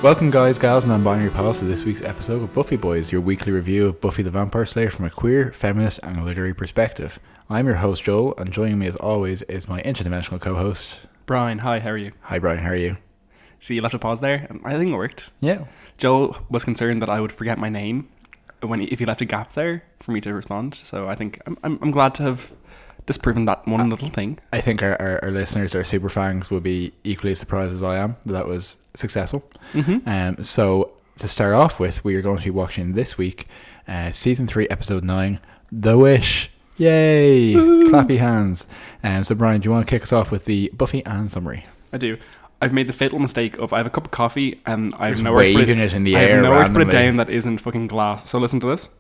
Welcome guys, gals and non-binary pals to this week's episode of Buffy Boys, your weekly review of Buffy the Vampire Slayer from a queer, feminist and literary perspective. I'm your host Joel, and joining me as always is my interdimensional co-host Brian. Hi, how are you? Hi Brian, how are you? See, you left a pause there. I think it worked. Yeah. Joel was concerned that I would forget my name if he left a gap there for me to respond. So I think I'm glad to have disproven that one little thing. I think our listeners, our super fans, will be equally as surprised as I am that was successful. Mm-hmm. So to start off with, we are going to be watching this week season 3 episode 9, The Wish. Yay! Woo! Clappy hands. So Brian, do you want to kick us off with the Buffy Ann summary? I do. I've made the fatal mistake of I have a cup of coffee and I have Just nowhere to put waving it in the air nowhere to put it randomly. down that isn't fucking glass. So listen to this.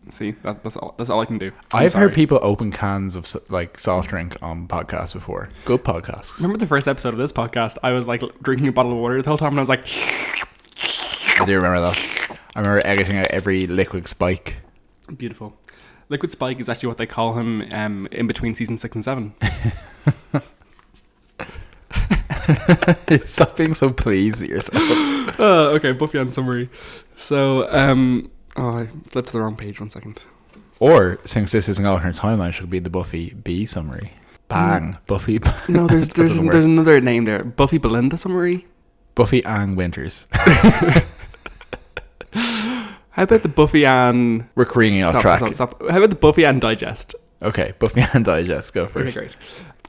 See, that's all I can do. I've heard people open cans of like soft drink on podcasts before. Good podcasts. Remember the first episode of this podcast? I was like drinking a bottle of water the whole time and I was like... I do remember that. I remember editing out every liquid spike. Beautiful. Liquid Spike is actually what they call him in between season 6 and 7. Stop being so pleased with yourself. Okay, Buffy Ann summary. So, I flipped to the wrong page, 1 second. Or, since this is an alternate timeline, should be the Buffy B summary. Bang. Buffy. No, there's another name there. Buffy Belinda summary. Buffy Ann Winters. How about the Buffy Ann... We're creating off track. Stop. How about the Buffy Ann Digest? Okay, Buffy Ann Digest. Go for Okay, it. great.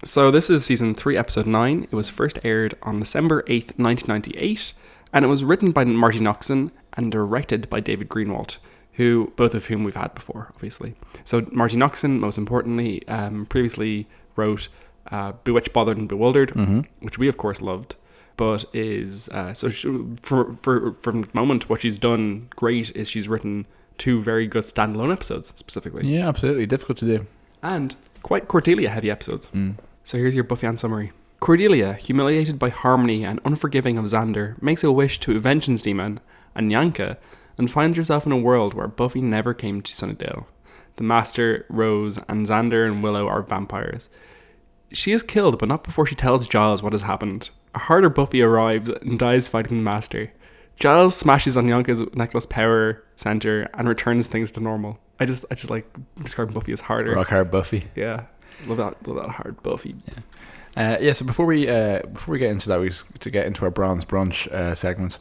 So this is season 3, episode 9. It was first aired on December 8th, 1998, and it was written by Marty Noxon and directed by David Greenwalt, both of whom we've had before, obviously. So Marty Noxon, most importantly, previously wrote Bewitched, Bothered and Bewildered, which we of course loved, but is from the moment what she's done great is she's written 2 very good standalone episodes specifically. Yeah, absolutely. Difficult to do. And quite Cordelia heavy episodes. So here's your Buffy Ann summary. Cordelia, humiliated by Harmony and unforgiving of Xander, makes a wish to Vengeance Demon and Yanka and finds herself in a world where Buffy never came to Sunnydale. The Master, Rose, and Xander and Willow are vampires. She is killed, but not before she tells Giles what has happened. A harder Buffy arrives and dies fighting the Master. Giles smashes on Yanka's necklace power center and returns things to normal. I just like describing Buffy as harder. Rock hard Buffy. Yeah, love that hard Buffy. So before we get into that, we just to get into our Bronze Brunch segment,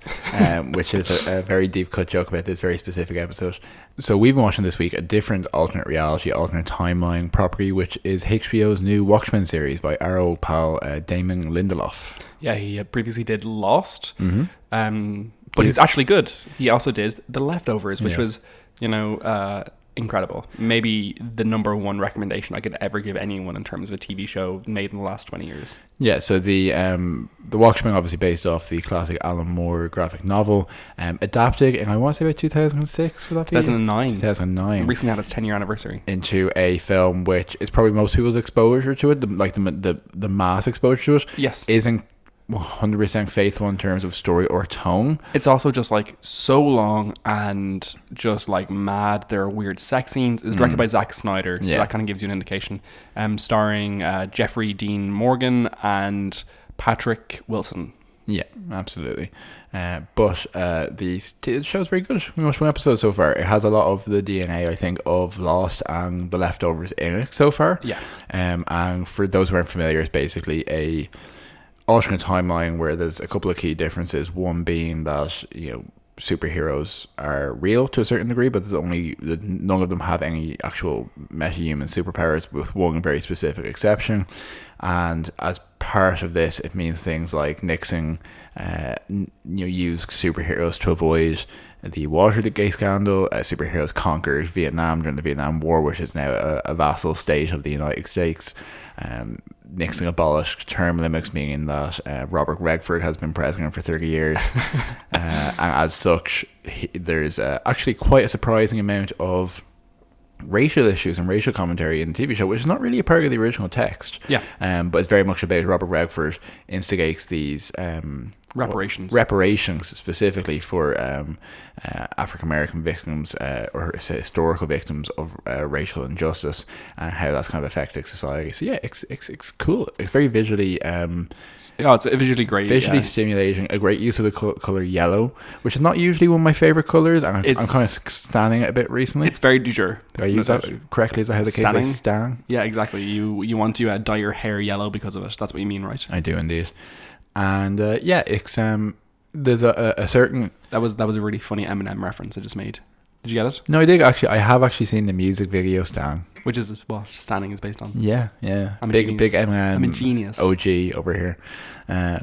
which is a very deep cut joke about this very specific episode. So we've been watching this week a different alternate reality, alternate timeline property, which is HBO's new Watchmen series by our old pal Damon Lindelof. Yeah, he previously did Lost, but he's actually good. He also did The Leftovers, which was, incredible. Maybe the number 1 recommendation I could ever give anyone in terms of a TV show made in the last 20 years. Yeah, so the Watchmen, obviously based off the classic Alan Moore graphic novel, adapted in, I want to say, about 2006, for that 2009. Recently had its 10-year anniversary. Into a film which is probably most people's exposure to it, the mass exposure to it. Yes. Isn't 100% faithful in terms of story or tone. It's also just like so long and just like mad. There are weird sex scenes. It's directed by Zack Snyder, so that kind of gives you an indication. Starring Jeffrey Dean Morgan and Patrick Wilson. Yeah, absolutely. But the show's very good. We watched 1 episode so far. It has a lot of the DNA, I think, of Lost and The Leftovers in it so far. Yeah. And for those who aren't familiar, it's basically a alternate timeline where there's a couple of key differences. One being that superheroes are real to a certain degree, but none of them have any actual meta-human superpowers, with one very specific exception. And as part of this, it means things like Nixon used superheroes to avoid the Watergate scandal. Superheroes conquered Vietnam during the Vietnam War, which is now a vassal state of the United States. Nixon abolished term limits, meaning that Robert Redford has been president for 30 years. And as such, there's actually quite a surprising amount of racial issues and racial commentary in the TV show, which is not really a part of the original text. Yeah. But it's very much about Robert Redford instigates these reparations specifically for African American victims or say historical victims of racial injustice, and how that's kind of affected society. So yeah, it's cool. It's very visually it's visually great, visually stimulating. A great use of the color yellow, which is not usually one of my favorite colors, and I'm kind of standing it a bit recently. It's very du jour. Do I use that correctly? Is that how the kids like stan? Yeah, exactly. You want to dye your hair yellow because of it. That's what you mean, right? I do indeed. And it's there's a certain that was a really funny Eminem reference I just made. Did you get it? No, I did actually. I have actually seen the music video Stan, which is what Stanning is based on. Yeah. I'm big Eminem. I'm a genius. OG over here.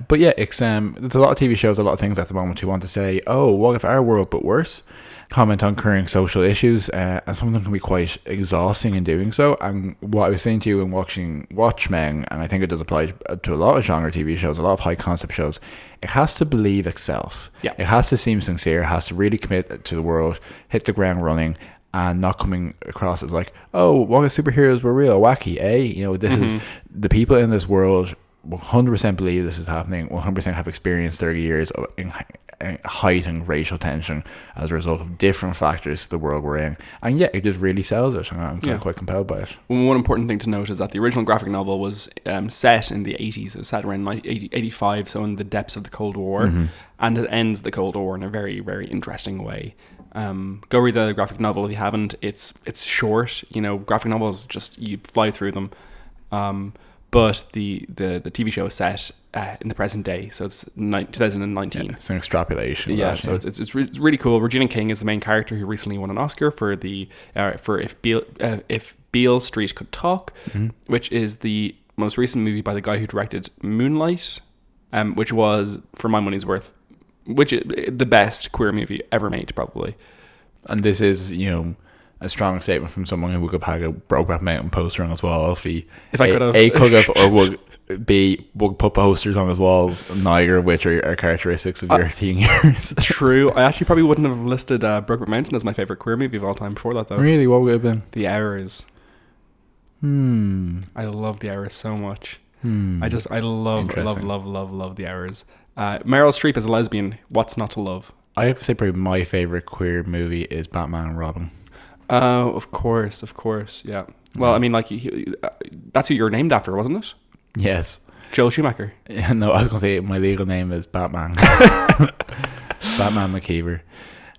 But yeah, it's there's a lot of TV shows, a lot of things at the moment who want to say, oh, what if our world but worse? Comment on current social issues, and some of them can be quite exhausting in doing so. And what I was saying to you in watching Watchmen, and I think it does apply to a lot of genre TV shows, a lot of high concept shows, it has to believe itself. Yeah. It has to seem sincere, it has to really commit to the world, hit the ground running, and not coming across as like, oh, what if superheroes were real? Wacky, eh? You know, this is the people in this world 100% believe this is happening, 100% have experienced 30 years of heightened racial tension as a result of different factors to the world we're in. And yeah, it just really sells it, and I'm quite compelled by it. One important thing to note is that the original graphic novel was set in the 80s. It was set around 85, so in the depths of the Cold War, and it ends the Cold War in a very, very interesting way. Go read the graphic novel if you haven't. It's short. You know, graphic novels, just you fly through them. But the TV show is set in the present day, so it's 2019. Yeah, it's an extrapolation. Yeah, so it's really cool. Regina King is the main character who recently won an Oscar for if Beale Street Could Talk, which is the most recent movie by the guy who directed Moonlight, which was, for my money's worth, the best queer movie ever made, probably. And this is, you know, a strong statement from someone who would have had a Brokeback Mountain poster on his wall. If I could have, could have, or would put posters on his walls, neither of which are characteristics of your teen years. True. I actually probably wouldn't have listed Brokeback Mountain as my favorite queer movie of all time before that, though. Really? What would it have been? The Hours. I love The Hours so much. I love The Hours. Meryl Streep as a lesbian. What's not to love? I have to say probably my favorite queer movie is Batman and Robin. Oh, of course, yeah. Well, I mean, like, that's who you're named after, wasn't it? Yes. Joel Schumacher. Yeah, no, I was going to say my legal name is Batman. Batman McKeever.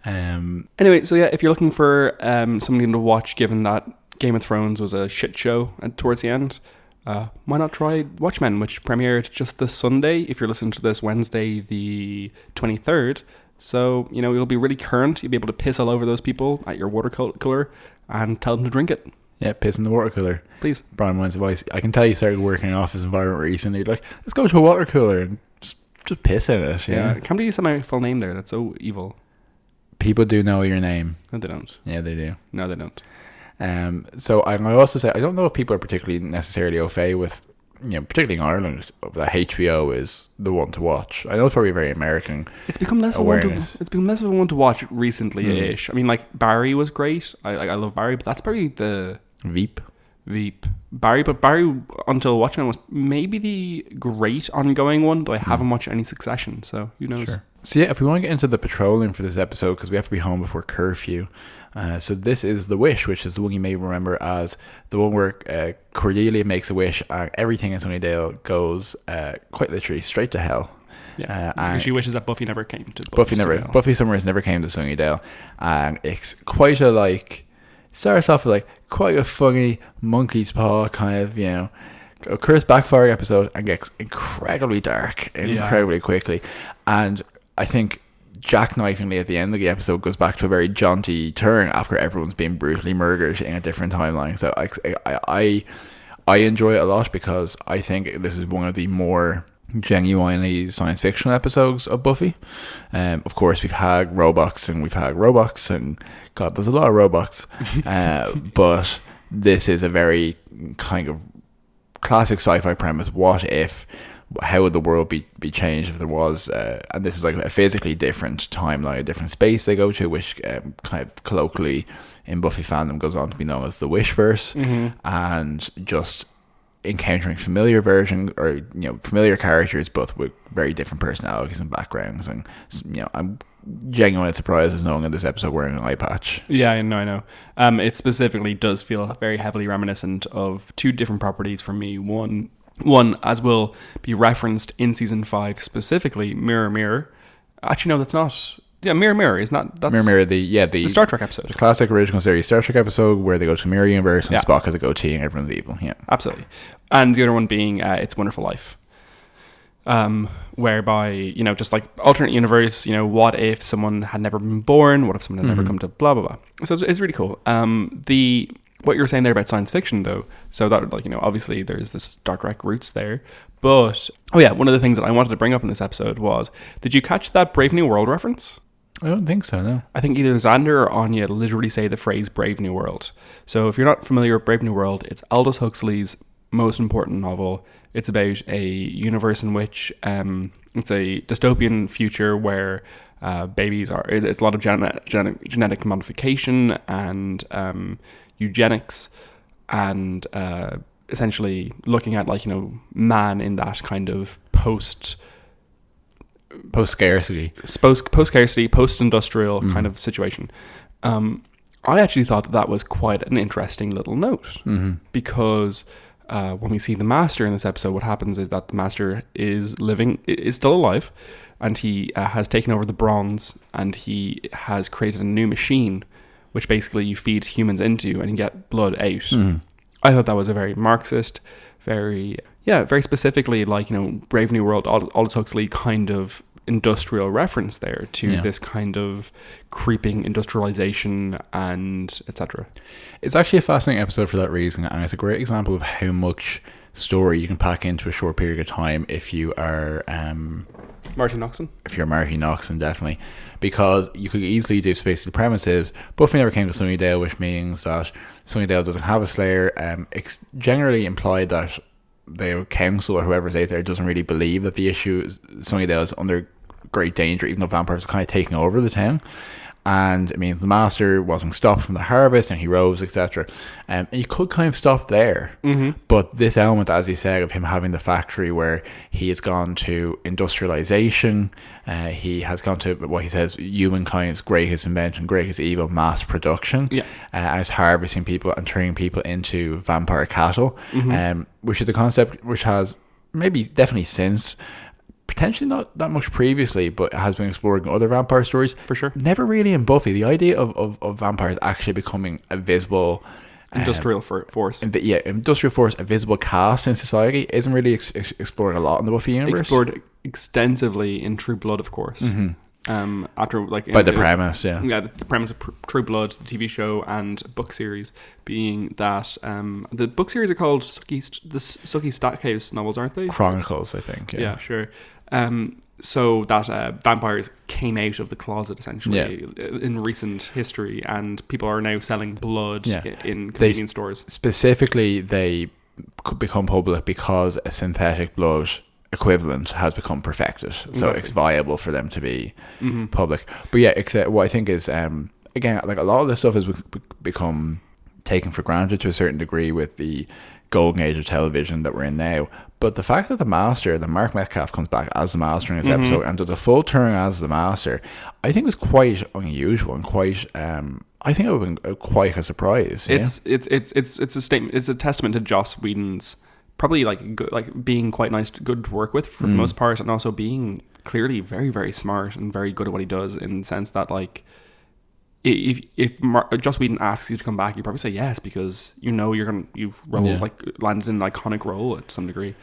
Anyway, so yeah, if you're looking for something to watch, given that Game of Thrones was a shit show towards the end, why not try Watchmen, which premiered just this Sunday, if you're listening to this Wednesday the 23rd. So, you know, you'll be really current. You'll be able to piss all over those people at your watercolour and tell them to drink it. Yeah, piss in the watercolour. Please. Brian Mine's advice. I can tell you started working in an office environment recently. Like, let's go to a watercolour and just piss in it. Yeah. Can't believe you said my full name there. That's so evil. People do know your name. No, they don't. Yeah, they do. No, they don't. So I also say, I don't know if people are particularly necessarily au fait with, you know, particularly in Ireland, that HBO is the one to watch. I know it's probably very American. It's become less awareness. It's become less of a one to watch recently-ish. I mean, like, Barry was great. I love Barry, but that's probably the Veep. Barry until Watchmen was maybe the great ongoing one, though I haven't watched any Succession, so who knows. Sure. So yeah, if we want to get into the patrolling for this episode, because we have to be home before curfew, so this is The Wish, which is the one you may remember as the one where Cordelia makes a wish and everything in Sunnydale goes quite literally straight to hell. Yeah, because she wishes that Buffy never came to Buffy Summers never came to Sunnydale, and it's quite a, like, starts off with like quite a funny monkey's paw kind of, you know, a curse backfiring episode, and gets incredibly dark incredibly quickly. And I think jackknifingly at the end of the episode goes back to a very jaunty turn after everyone's been brutally murdered in a different timeline. So I enjoy it a lot, because I think this is one of the more genuinely science fictional episodes of Buffy. Of course, we've had Robux and God, there's a lot of Robux. But this is a very kind of classic sci-fi premise. What if? How would the world be changed if there was? And this is like a physically different timeline, a different space they go to, which kind of colloquially in Buffy fandom goes on to be known as the Wishverse. And just encountering familiar version or familiar characters, both with very different personalities and backgrounds. And I'm genuinely surprised there's no one in this episode wearing an eye patch. Yeah, I know. It specifically does feel very heavily reminiscent of two different properties for me. One, as will be referenced in season 5 specifically, Mirror Mirror. Actually, no, that's not. Yeah, Mirror Mirror is not. That's Mirror Mirror, the Star Trek episode, the classic original series Star Trek episode where they go to the mirror universe and Spock has a goatee and everyone's evil. Yeah, absolutely. And the other one being It's a Wonderful Life. Whereby, just like alternate universe, what if someone had never been born? What if someone had never come to blah, blah, blah. So it's really cool. What you were saying there about science fiction, though, so that, obviously there's this Star Trek roots there. But, one of the things that I wanted to bring up in this episode was, did you catch that Brave New World reference? I don't think so, no. I think either Xander or Anya literally say the phrase Brave New World. So if you're not familiar with Brave New World, it's Aldous Huxley's most important novel. It's about a universe in which it's a dystopian future where babies are... It's a lot of genetic modification and eugenics and essentially looking at man in that kind of post-scarcity, post-industrial kind of situation. I actually thought that was quite an interesting little note because when we see the Master in this episode, what happens is that the Master is still alive, and he has taken over the Bronze, and he has created a new machine which basically you feed humans into and you get blood out. I thought that was a very Marxist, very specifically Brave New World, Aldous Huxley kind of industrial reference there to this kind of creeping industrialization and etc. It's actually a fascinating episode for that reason, and it's a great example of how much story you can pack into a short period of time if you are Marty Noxon. If you're Marty Noxon, definitely, because you could easily do. Basically, the premise is Buffy never came to Sunnydale, which means that Sunnydale doesn't have a Slayer. It's generally implied that the council or whoever's out there doesn't really believe that the issue is Sunnydale is under great danger, even though vampires are kind of taking over the town. And I mean, the Master wasn't stopped from the harvest and he rose, etc. And you could kind of stop there. But this element, as you said, of him having the factory where he has gone to industrialization, he has gone to what he says humankind's greatest invention, greatest evil, mass production, and is harvesting people and turning people into vampire cattle, which is a concept which has definitely since, potentially not that much previously, but has been explored in other vampire stories. For sure. Never really in Buffy. The idea of vampires actually becoming a visible... industrial force. Industrial force, a visible caste in society, isn't really explored a lot in the Buffy universe. Explored extensively in True Blood, of course. After by the premise, the premise of True Blood, the TV show and book series, being that the book series are called the Sucky Stackhouse novels, aren't they? Chronicles, I think. Yeah, sure. So that vampires came out of the closet essentially in recent history, and people are now selling blood in convenience stores. Specifically, they could become public because a synthetic blood equivalent has become perfected, so it's viable for them to be public. But except what I think is again, like a lot of this stuff has become taken for granted to a certain degree with the golden age of television that we're in now. But the fact that the Master, that Mark Metcalf comes back as the Master in this episode and does a full turn as the Master, I think was quite unusual and quite I think it would have been quite a surprise. It's a statement. It's a testament to Joss Whedon's probably being quite nice, good to work with for the most part, and also being clearly very, very smart and very good at what he does, in the sense that if Joss Whedon asks you to come back, you probably say yes, because you've landed in an iconic role to some degree.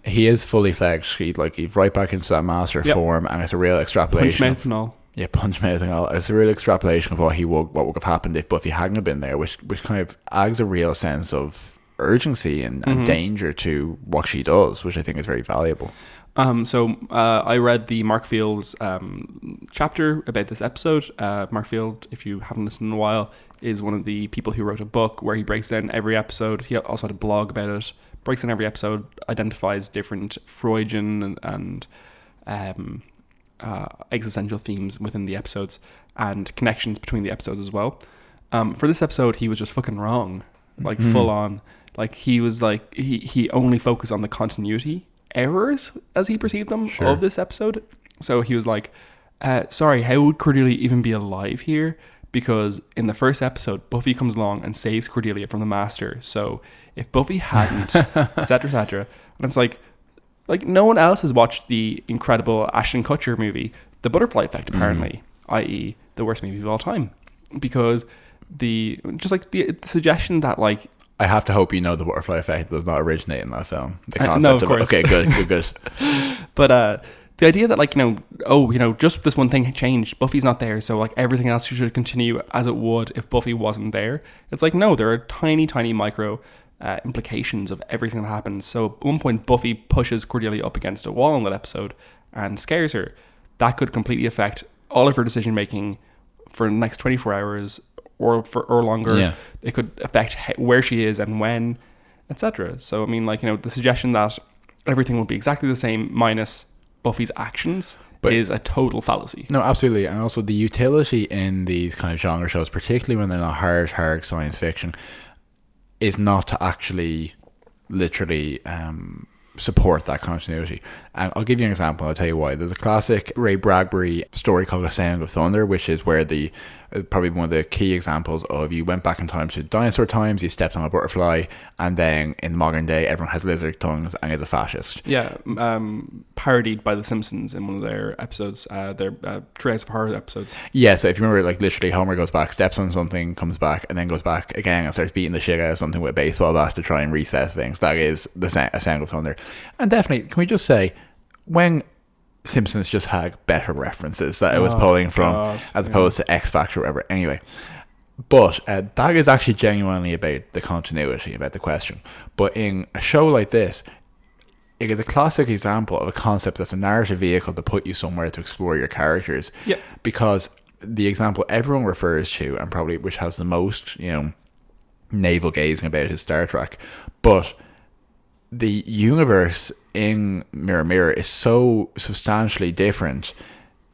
He is fully fledged. He's right back into that Master form, and it's a real extrapolation. Punch mouth and all. Yeah, punch mouth and all. It's a real extrapolation of what would have happened if Buffy hadn't been there, which kind of adds a real sense of urgency and danger to what she does, which I think is very valuable. So I read the Mark Field's chapter about this episode. Mark Field, if you haven't listened in a while, is one of the people who wrote a book where he breaks down every episode. He also had a blog about it. Breaks down every episode, identifies different Freudian and existential themes within the episodes and connections between the episodes as well. For this episode, he was just fucking wrong, full on. Like he was like he only focused on the continuity errors as he perceived them of this episode. So he was like, sorry, how would Cordelia even be alive here? Because in the first episode, Buffy comes along and saves Cordelia from the Master. So if Buffy hadn't, etc., etc., and it's like no one else has watched the incredible Ashton Kutcher movie, The Butterfly Effect, apparently, i.e., the worst movie of all time, because the suggestion that like. I have to hope you know the Butterfly Effect does not originate in that film. The concept no, of course. Okay, good. But the idea that like just this one thing changed. Buffy's not there, so like everything else should continue as it would if Buffy wasn't there. It's like no, there are tiny micro implications of everything that happens. So at one point, Buffy pushes Cordelia up against a wall in that episode and scares her. That could completely affect all of her decision making for the next 24 hours. Or longer. Yeah. It could affect where she is and when, etc. So I mean, like the suggestion that everything will be exactly the same minus Buffy's actions is a total fallacy. No, absolutely, and also the utility in these kind of genre shows, particularly when they're not hard science fiction, is not to actually literally support that continuity. And I'll give you an example. I'll tell you why. There's a classic Ray Bradbury story called A Sound of Thunder, which is where probably one of the key examples of you went back in time to dinosaur times, you stepped on a butterfly, and then in modern day everyone has lizard tongues and is a fascist. Yeah, parodied by The Simpsons in one of their episodes, their Treehouse of Horror episodes. Yeah, so if you remember, like literally Homer goes back, steps on something, comes back, and then goes back again and starts beating the shit out of something with a baseball bat to try and reset things. That is A Sound of Thunder. And definitely, can we just say, when Simpsons just had better references that it was pulling from as opposed to X Factor or whatever. Anyway, but that is actually genuinely about the continuity, about the question. But in a show like this, it is a classic example of a concept that's a narrative vehicle to put you somewhere to explore your characters. Yeah. Because the example everyone refers to, and probably which has the most, navel gazing about, is Star Trek. But the universe in Mirror Mirror is so substantially different.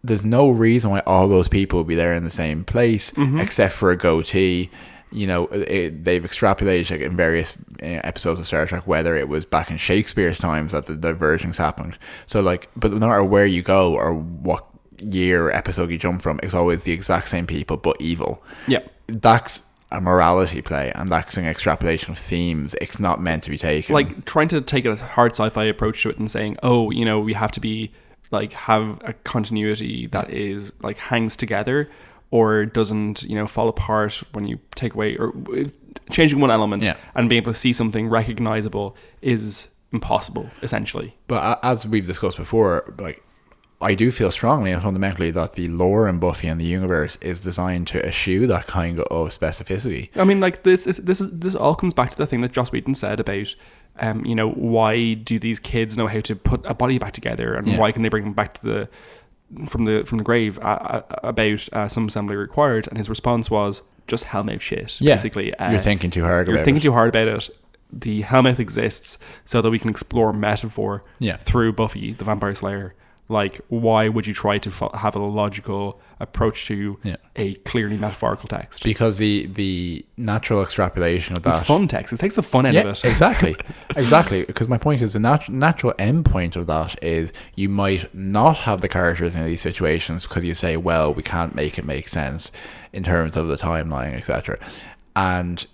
There's no reason why all those people would be there in the same place, except for a goatee. They've extrapolated in various episodes of Star Trek whether it was back in Shakespeare's times that the divergence happened. So but no matter where you go or what year or episode you jump from, it's always the exact same people but evil. Yeah, that's a morality play, and that's an extrapolation of themes. It's not meant to be taken like trying to take a hard sci-fi approach to it and saying, we have to be like have a continuity that is like hangs together or doesn't fall apart when you take away or changing one element and being able to see something recognizable is impossible, essentially. But as we've discussed before, like, I do feel strongly and fundamentally that the lore in Buffy and the universe is designed to eschew that kind of specificity. I mean, like this all comes back to the thing that Joss Whedon said about, why do these kids know how to put a body back together, and why can they bring them back to from the grave about some assembly required? And his response was just hellmouth shit. Yeah. Basically, you're thinking too hard. You're thinking too hard about it. The hellmouth exists so that we can explore metaphor through Buffy the Vampire Slayer. Like, why would you try to have a logical approach to a clearly metaphorical text? Because the natural extrapolation of that... The fun text. It takes the fun out of it. Exactly. Because my point is the natural end point of that is you might not have the characters in these situations because you say, well, we can't make it make sense in terms of the timeline, etc. And,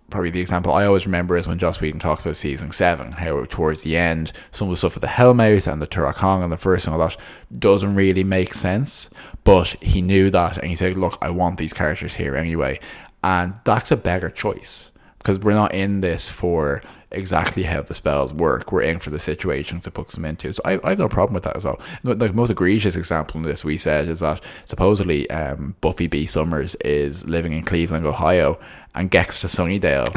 probably the example I always remember is when Joss Whedon talked about season 7, how towards the end some of the stuff with the Hellmouth and the Turok Kong and the first and all that doesn't really make sense, but he knew that and he said, look, I want these characters here anyway. And that's a better choice because we're not in this for exactly how the spells work. We're in for the situations it puts them into. So I have no problem with that as well. The most egregious example in this we said is that supposedly Buffy B. Summers is living in Cleveland, Ohio, and gets to Sunnydale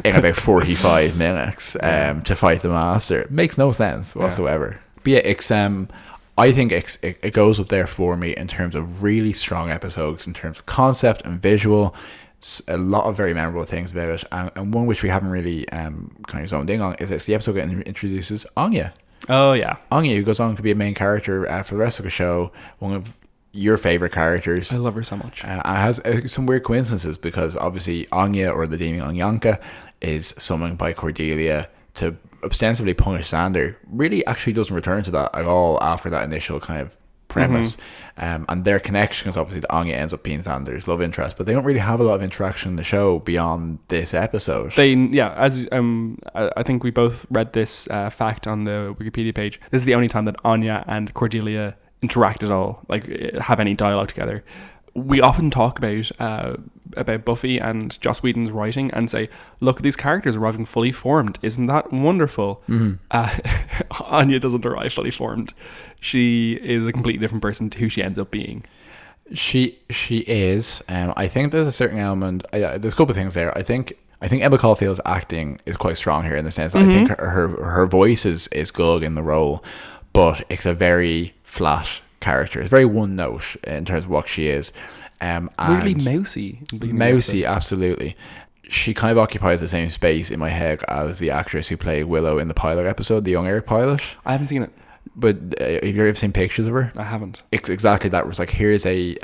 in about 45 minutes to fight the Master. It makes no sense whatsoever. But yeah, it's I think it goes up there for me in terms of really strong episodes, in terms of concept and visual. A lot of very memorable things about it, and one which we haven't really kind of zoned in on is it's the episode that introduces Anya. Oh yeah, Anya, who goes on to be a main character for the rest of the show. One of your favorite characters. I love her so much. It has some weird coincidences because obviously Anya, or the demon Anyanka, is summoned by Cordelia to ostensibly punish Xander. Really actually doesn't return to that at all after that initial kind of premise. And their connection is obviously that Anya ends up being Xander's love interest, but they don't really have a lot of interaction in the show beyond this episode. I think we both read this fact on the Wikipedia page. This is the only time that Anya and Cordelia interact at all, like have any dialogue together. We often talk about Buffy and Joss Whedon's writing and say, look, these characters arriving fully formed. Isn't that wonderful? Anya doesn't arrive fully formed. She is a completely different person to who she ends up being. She is. I think there's a certain element. There's a couple of things there. I think Emma Caulfield's acting is quite strong here in the sense that I think her voice is good in the role, but it's a very flat character. It's very one note in terms of what she is. Weirdly mousy. Mousy, absolutely. She kind of occupies the same space in my head as the actress who played Willow in the pilot episode, the Young Eric pilot. I haven't seen it. But have you ever seen pictures of her? I haven't. It's exactly that. It was like, here's a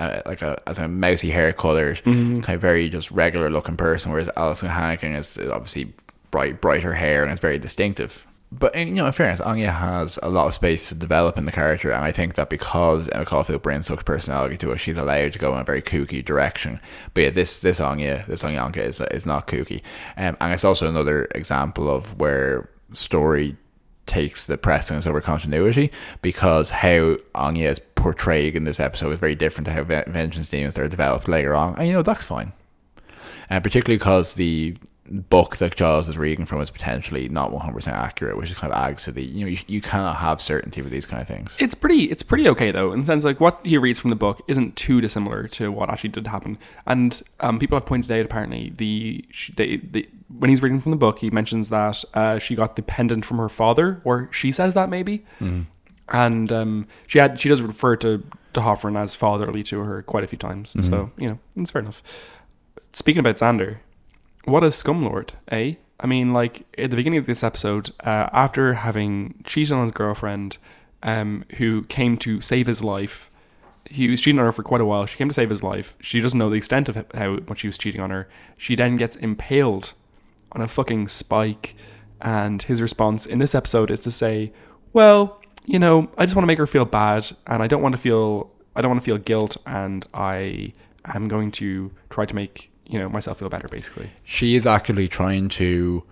mousy hair colored, kind of very just regular looking person, whereas Alison Hannigan is obviously brighter hair and it's very distinctive. But in fairness, Anya has a lot of space to develop in the character, and I think that because Emma Caulfield brings such personality to it, she's allowed to go in a very kooky direction. But yeah, this Anyanka is not kooky, and it's also another example of where story takes the precedence over continuity, because how Anya is portrayed in this episode is very different to how vengeance demons are developed later on, and that's fine. And particularly because the book that Giles is reading from is potentially not 100% accurate, which is kind of adds to the you cannot have certainty with these kind of things. It's pretty okay though, in the sense like what he reads from the book isn't too dissimilar to what actually did happen. And people have pointed out apparently when he's reading from the book, he mentions that she got the pendant from her father, or she says that maybe, and she does refer to Hoffman as fatherly to her quite a few times. So it's fair enough. Speaking about Xander, what a scumlord, eh? I mean, like, at the beginning of this episode, after having cheated on his girlfriend, who came to save his life, he was cheating on her for quite a while. She came to save his life. She doesn't know the extent of how much he was cheating on her. She then gets impaled on a fucking spike, and his response in this episode is to say, well, I just want to make her feel bad, and I don't want to feel guilt, and I am going to try to make myself feel better, basically. She is actually trying to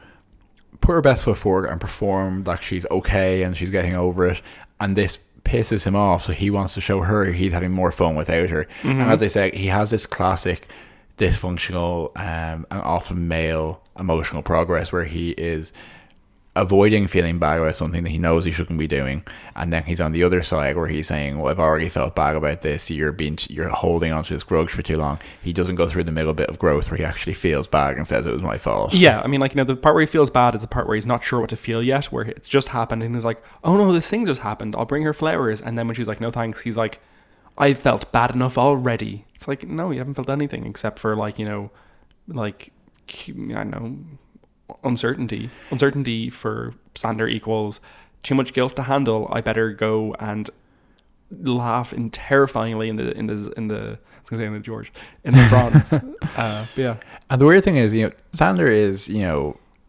put her best foot forward and perform like she's okay and she's getting over it, and this pisses him off, so he wants to show her he's having more fun without her. And as I said, he has this classic dysfunctional and often male emotional progress where he is avoiding feeling bad about something that he knows he shouldn't be doing, and then he's on the other side where he's saying, well, I've already felt bad about this, you're holding onto this grudge for too long. He doesn't go through the middle bit of growth where he actually feels bad and says it was my fault. Yeah, I mean, like, the part where he feels bad is the part where he's not sure what to feel yet, where it's just happened and he's like, oh no, this thing just happened, I'll bring her flowers. And then when she's like, no thanks, he's like, I felt bad enough already. It's like, no, you haven't felt anything except for I don't know, uncertainty for Xander equals too much guilt to handle. I better go and laugh terrifyingly in the bronze. Yeah. And the weird thing is, Xander is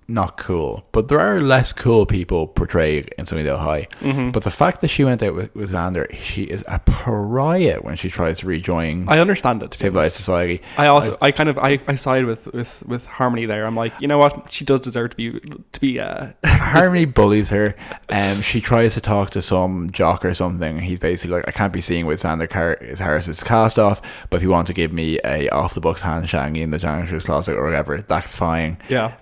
not cool, but there are less cool people portrayed in Sunnydale High. But the fact that she went out with Xander, she is a pariah when she tries to rejoin. I understand it. Civilized society. I side with Harmony there. I'm like, you know what? She does deserve to be. Harmony bullies her. She tries to talk to some jock or something. He's basically like, I can't be seen with Xander Harris's cast off, but if you want to give me a off the books hand shaggy in the janitor's closet or whatever, that's fine. Yeah.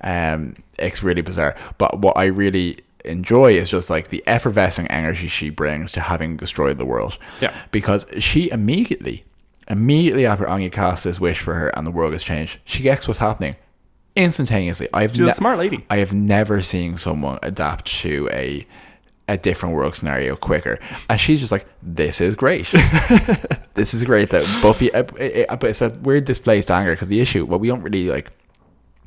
It's really bizarre, but what I really enjoy is just like the effervescing energy she brings to having destroyed the world. Yeah, because she immediately after Anya casts this wish for her and the world has changed, she gets what's happening instantaneously. She's a smart lady. I have never seen someone adapt to a different world scenario quicker, and she's just like, this is great. This is great that Buffy, but it's a weird displaced anger, because the issue, well, we don't really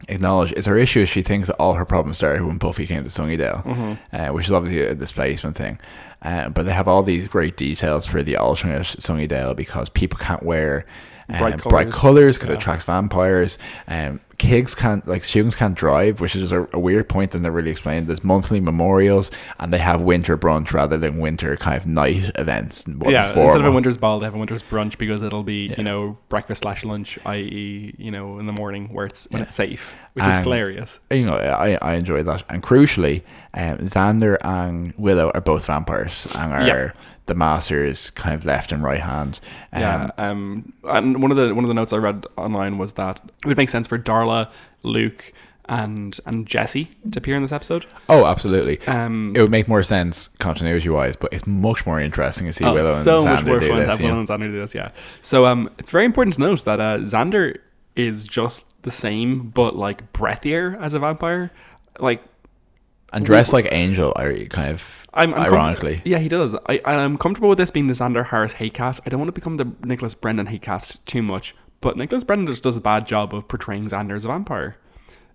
acknowledge is her issue is she thinks that all her problems started when Buffy came to Sunnydale, which is obviously a displacement thing. But they have all these great details for the alternate Sunnydale because people can't wear bright colours because it attracts vampires. Kids can't, like students can't drive, which is a weird point that never really explained. There's monthly memorials, and they have winter brunch rather than winter kind of night events. Instead of a winter's ball, they have a winter's brunch because it'll be breakfast/lunch, i.e. in the morning where it's when it's safe, which is hilarious. I enjoy that, and crucially, Xander and Willow are both vampires and are the Master's kind of left and right hand. And one of the notes I read online was that it would make sense for Darla, Luke, and Jesse to appear in this episode. Oh, absolutely. It would make more sense continuity wise, but it's much more interesting to see Willow and Xander do this. Willow and Xander do this, yeah. So it's very important to note that Xander is just the same, but like breathier as a vampire, like. And dressed like Angel, ironically. Yeah, he does. I'm comfortable with this being the Xander Harris hate cast. I don't want to become the Nicholas Brendan hate cast too much, but Nicholas Brendan just does a bad job of portraying Xander as a vampire.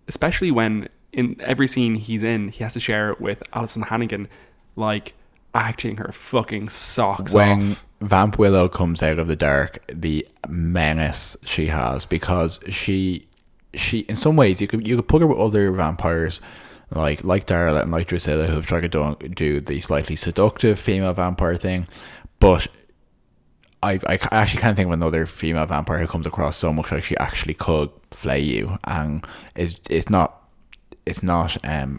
Especially when in every scene he's in, he has to share it with Alison Hannigan, like acting her fucking socks off. When Vamp Willow comes out of the dark, the menace she has, because she in some ways you could put her with other vampires like Darla and like Drusilla, who have tried to do the slightly seductive female vampire thing, but I actually can't think of another female vampire who comes across so much like she actually could flay you, and it's not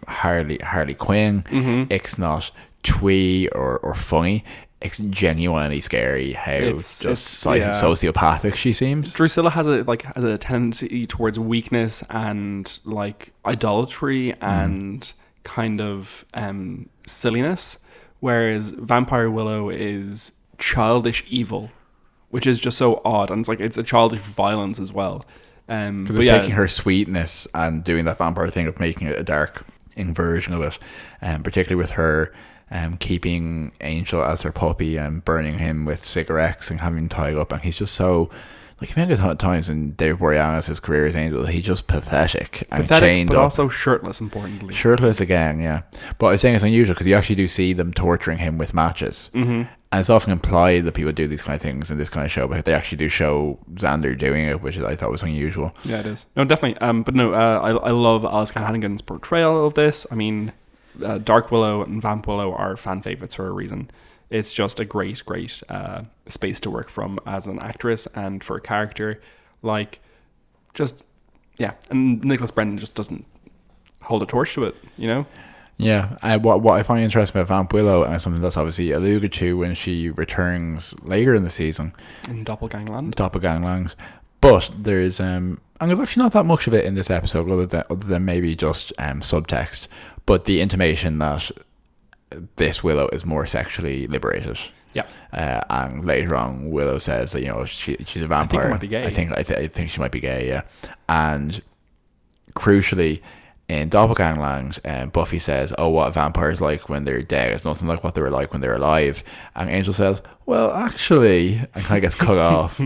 Harley Quinn, it's not twee or funny. It's genuinely scary how sociopathic she seems. Drusilla has a tendency towards weakness and like idolatry and kind of silliness, whereas Vampire Willow is childish evil, which is just so odd, and it's a childish violence as well. Because it's taking her sweetness and doing that vampire thing of making it a dark inversion of it, particularly with her keeping Angel as her puppy and burning him with cigarettes and having him tied up, and he's just so like many times in David Boreanaz's career as Angel, he's just pathetic and chained but up. Also shirtless, importantly. Shirtless again, yeah. But I was saying it's unusual because you actually do see them torturing him with matches. And it's often implied that people do these kind of things in this kind of show, but they actually do show Xander doing it, which I thought was unusual. Yeah, it is. No, definitely. But no, I love Alice Hannigan's portrayal of this. I mean, Dark Willow and Vamp Willow are fan favorites for a reason. It's just a great space to work from as an actress and for a character. And Nicholas Brendan just doesn't hold a torch to it, Yeah, what I find interesting about Vamp Willow, and something that's obviously alluded to when she returns later in the season in Doppelgangland, but there's actually not that much of it in this episode, other than maybe just subtext, but the intimation that this Willow is more sexually liberated. Yeah. And later on, Willow says that she's a vampire. I think she might be gay. I think she might be gay. Yeah. And crucially, in Doppelgangland, Buffy says, "Oh, what a vampire's like when they're dead is nothing like what they were like when they're alive." And Angel says, "Well, actually," and kind of gets cut off.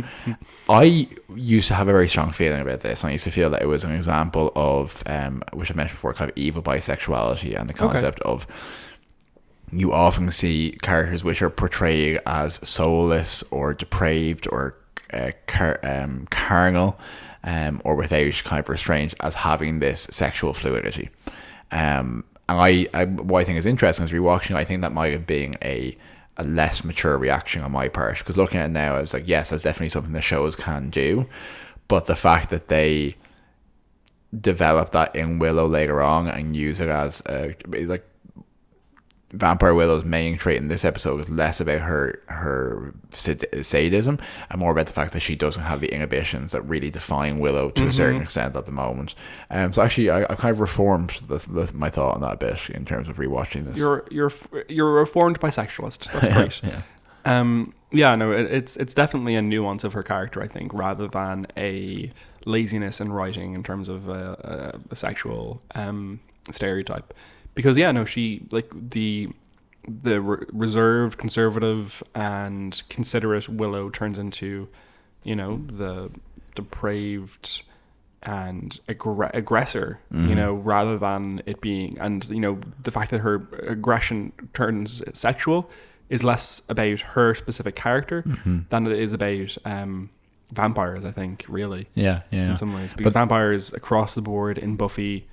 I used to have a very strong feeling about this. I used to feel that it was an example of, which I mentioned before, kind of evil bisexuality and the concept of. You often see characters which are portrayed as soulless or depraved or carnal, or without kind of restraint, as having this sexual fluidity. And what I think is interesting is rewatching. I think that might have been a less mature reaction on my part, because looking at it now, I was like, yes, that's definitely something the shows can do, but the fact that they develop that in Willow later on and use it as Vampire Willow's main trait in this episode is less about her sadism and more about the fact that she doesn't have the inhibitions that really define Willow to a certain extent at the moment. So actually, I kind of reformed my thought on that a bit in terms of rewatching this. You're a reformed bisexualist. That's great. It's definitely a nuance of her character, I think, rather than a laziness in writing in terms of a sexual stereotype. Because she the reserved, conservative, and considerate Willow turns into, the depraved, and aggressor, rather than it being, and the fact that her aggression turns sexual is less about her specific character than it is about vampires, I think, really. Yeah. In some ways, because vampires across the board in Buffy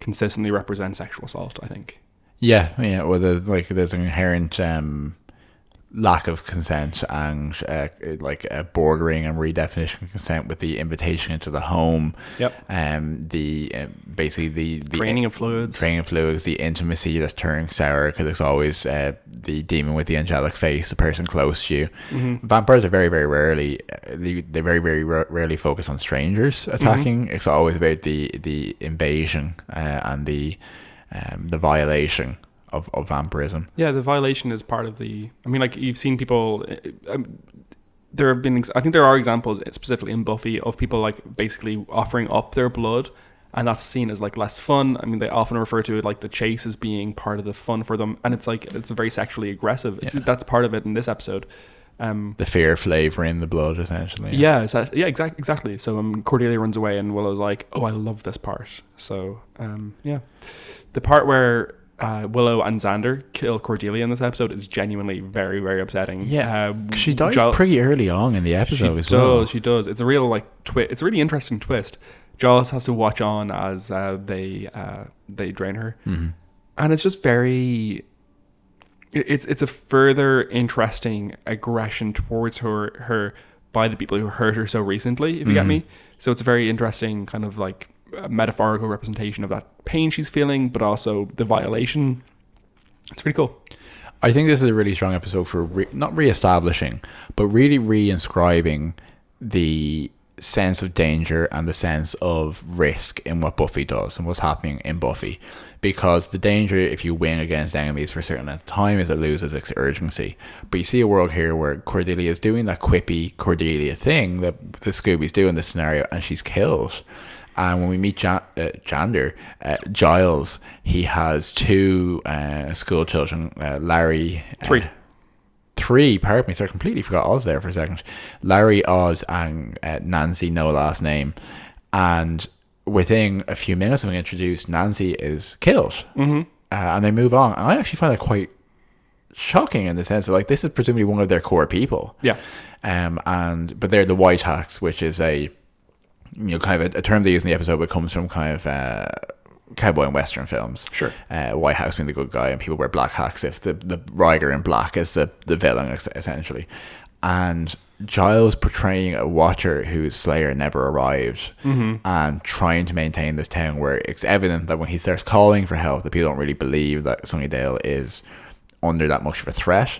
consistently represent sexual assault, I think. Yeah. Well, there's an inherent lack of consent and bordering and redefinition of consent with the invitation into the home. Yep. Basically the draining of fluids, the intimacy that's turning sour because it's always the demon with the angelic face, the person close to you. Vampires are very, very rarely they very, very rarely focus on strangers attacking. It's always about the invasion and the violation of vampirism. Yeah, the violation is part of the... I mean, like, you've seen people... there have been... I think there are examples, specifically in Buffy, of people, like, basically offering up their blood, and that's seen as, like, less fun. I mean, they often refer to it, like, the chase as being part of the fun for them, and it's, like, it's very sexually aggressive. That's part of it in this episode. The fear flavor in the blood, essentially. Yeah, exactly. So Cordelia runs away, and Willow's like, "Oh, I love this part." So, the part where Willow and Xander kill Cordelia in this episode is genuinely very, very upsetting. Yeah, she dies pretty early on in the episode as well. She does. It's a real it's a really interesting twist. Giles has to watch on as they drain her, and it's just very. It's a further interesting aggression towards her by the people who hurt her so recently, if you get me. So it's a very interesting kind of like a metaphorical representation of that pain she's feeling, but also the violation. It's pretty cool. I think this is a really strong episode for not re-establishing, but really re-inscribing the sense of danger and the sense of risk in what Buffy does and what's happening in Buffy. Because the danger, if you win against enemies for a certain amount of time, is it loses its urgency. But you see a world here where Cordelia is doing that quippy Cordelia thing that the Scoobies do in this scenario, and she's killed. And when we meet Giles, he has two school children, Larry... Three, pardon me, so I completely forgot Oz there for a second. Larry, Oz, and Nancy, no last name. And within a few minutes of being introduced, Nancy is killed. And they move on. And I actually find that quite shocking in the sense of, like, this is presumably one of their core people. Yeah. But they're the White Hacks, which is a kind of a term they use in the episode, but comes from kind of cowboy and western films. Sure. White Hacks being the good guy, and people wear black hacks if the rider in black is the villain, essentially. And Giles portraying a watcher whose Slayer never arrived, and trying to maintain this town where it's evident that when he starts calling for help, that people don't really believe that Sunnydale is under that much of a threat.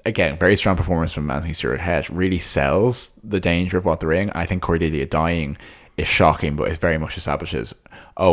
Again, very strong performance from Anthony Stewart Head. Really sells the danger of what they're in. I think Cordelia dying is shocking, but it very much establishes,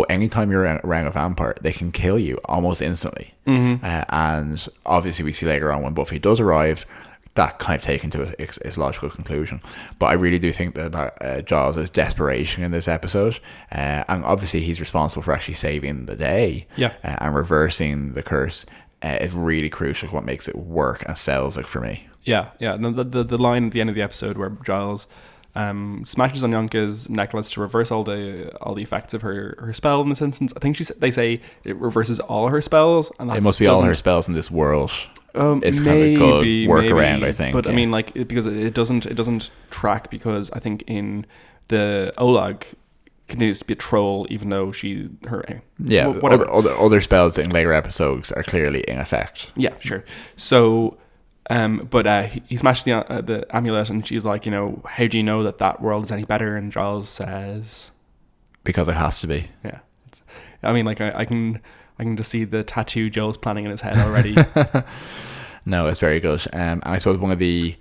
anytime you're around a vampire, they can kill you almost instantly. And obviously we see later on when Buffy does arrive, that kind of taken to its logical conclusion. But I really do think that Giles' desperation in this episode, and obviously he's responsible for actually saving the day and reversing the curse, is really crucial to what makes it work and sells it for me. Yeah. The line at the end of the episode where Giles smashes on Yonka's necklace to reverse all the effects of her spell in this instance. I think they say it reverses all her spells, and it must be all her spells in this world. It's kind of a good workaround, I think. But I mean, like, because it doesn't track, because I think in the Olag continues to be a troll, even though other spells in later episodes are clearly in effect. Yeah, sure. So. But he smashed the amulet, and she's like, how do you know that world is any better? And Giles says, because it has to be. Yeah, I mean, like, I can just see the tattoo Joel's planning in his head already. No, it's very good. I suppose one of the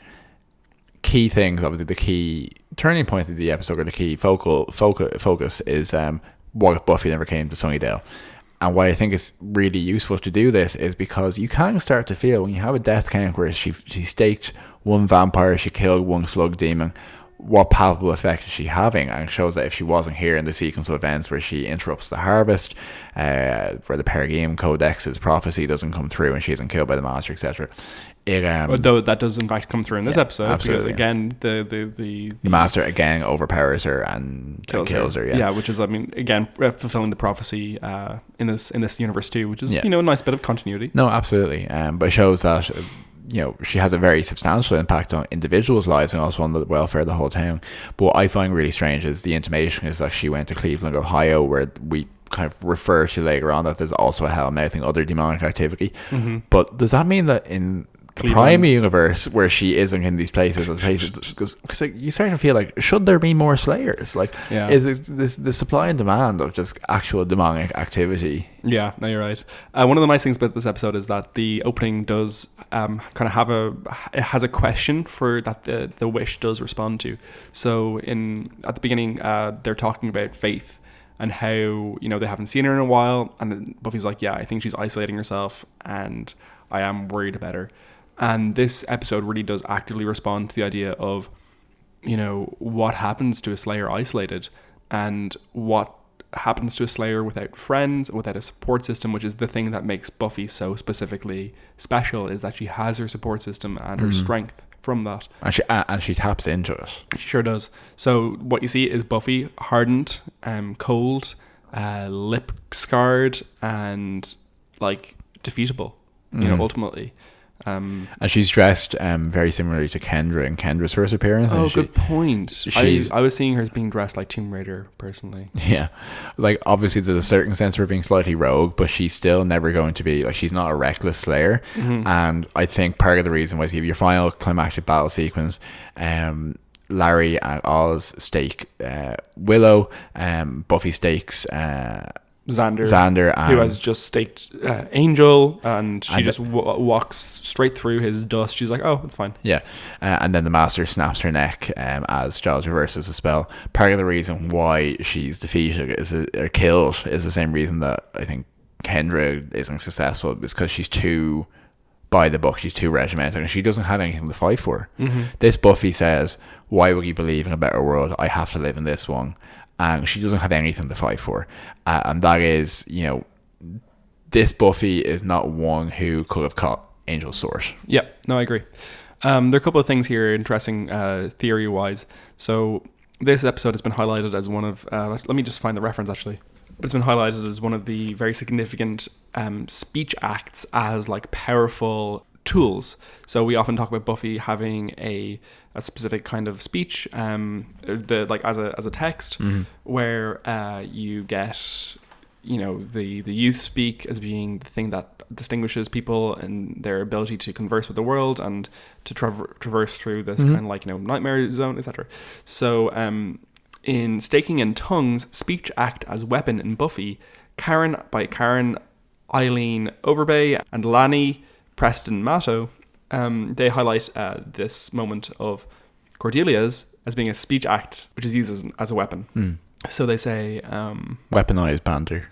key things, obviously the key turning point of the episode, or the key focus is what if Buffy never came to Sunnydale. And why I think it's really useful to do this is because you can start to feel, when you have a death count where she staked one vampire, she killed one slug demon, what palpable effect is she having, and shows that if she wasn't here in the sequence of events where she interrupts the harvest, where the Perigeum Codex's prophecy doesn't come through and she isn't killed by the Master, etc. Though that does in fact come through in this episode, absolutely, because again the Master again overpowers her and kills her. Yeah, which is, I mean, again fulfilling the prophecy in this universe too, which is a nice bit of continuity. No, absolutely, but it shows that she has a very substantial impact on individuals' lives and also on the welfare of the whole town. But what I find really strange is the intimation is that she went to Cleveland, Ohio, where we kind of refer to later on that there's also a hellmouth and other demonic activity. But does that mean that in the Prime universe, where she isn't in these places, because you start to feel like, should there be more Slayers? Like, is this the supply and demand of just actual demonic activity? Yeah, no, you're right. One of the nice things about this episode is that the opening does kind of have it has a question for that the wish does respond to. So at the beginning, they're talking about Faith and how they haven't seen her in a while, and then Buffy's like, I think she's isolating herself, and I am worried about her. And this episode really does actively respond to the idea of, what happens to a Slayer isolated, and what happens to a Slayer without friends, without a support system, which is the thing that makes Buffy so specifically special, is that she has her support system and her strength from that. And she taps into it. She sure does. So what you see is Buffy hardened, cold, lip scarred, and defeatable, ultimately. And she's dressed very similarly to Kendra in Kendra's first appearance. Oh, good point. I was seeing her as being dressed like Tomb Raider, personally. Yeah. Obviously there's a certain sense of her being slightly rogue, but she's still never going to be, she's not a reckless Slayer. And I think part of the reason was your final climactic battle sequence, Larry and Oz stake Willow, Buffy stakes Xander, who has just staked Angel, and she just walks straight through his dust. She's like, oh, it's fine. Yeah. And then the Master snaps her neck as Giles reverses the spell. Part of the reason why she's defeated or killed is the same reason that I think Kendra isn't successful, is because she's too by the book, she's too regimented, and she doesn't have anything to fight for. This Buffy says, why would you believe in a better world? I have to live in this one. And she doesn't have anything to fight for. And that is, this Buffy is not one who could have caught Angel's sword. Yeah, no, I agree. There are a couple of things here interesting theory-wise. So this episode has been highlighted as one of... let me just find the reference, actually. But it's been highlighted as one of the very significant speech acts as powerful tools. So we often talk about Buffy having a specific kind of speech, as a text, where you get, the youth speak as being the thing that distinguishes people and their ability to converse with the world and to traverse through this kind of nightmare zone, etc. So in Staking in Tongues, speech act as weapon in Buffy, Karen, Eileen Overbay, and Lanny Preston Matto, they highlight this moment of Cordelia's as being a speech act which is used as a weapon. So they say... weaponized banter.